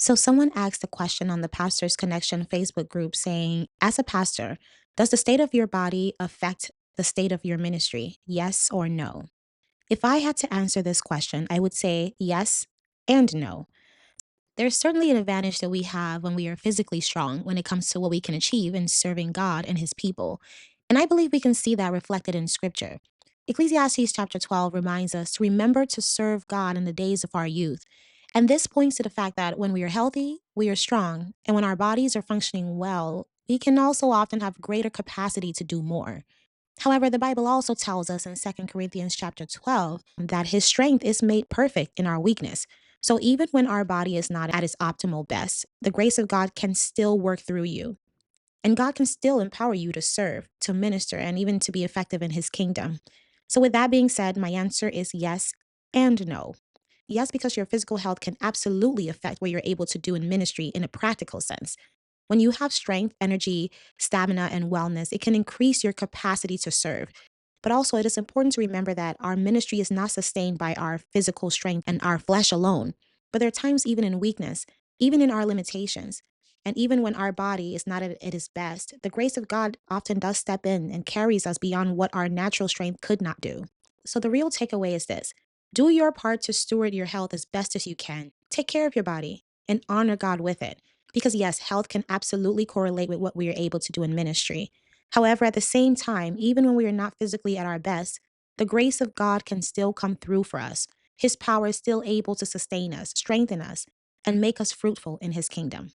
So, someone asked a question on the Pastors Connection Facebook group saying, as a pastor, does the state of your body affect the state of your ministry? Yes or no? If I had to answer this question, I would say yes and no. There's certainly an advantage that we have when we are physically strong when it comes to what we can achieve in serving God and his people. And I believe we can see that reflected in scripture. Ecclesiastes chapter 12 reminds us to remember to serve God in the days of our youth. And this points to the fact that when we are healthy, we are strong, and when our bodies are functioning well, we can also often have greater capacity to do more. However, the Bible also tells us in Second Corinthians chapter 12 that his strength is made perfect in our weakness. So even when our body is not at its optimal best, the grace of God can still work through you. And God can still empower you to serve, to minister, and even to be effective in his kingdom. So, with that being said, my answer is yes and no. Yes, because your physical health can absolutely affect what you're able to do in ministry in a practical sense. When you have strength, energy, stamina, and wellness, it can increase your capacity to serve. But also, it is important to remember that our ministry is not sustained by our physical strength and our flesh alone. But there are times, even in weakness, even in our limitations, and even when our body is not at its best, the grace of God often does step in and carries us beyond what our natural strength could not do. So, the real takeaway is this: do your part to steward your health as best as you can. Take care of your body and honor God with it. Because, yes, health can absolutely correlate with what we are able to do in ministry. However, at the same time, even when we are not physically at our best, the grace of God can still come through for us. His power is still able to sustain us, strengthen us, and make us fruitful in his kingdom.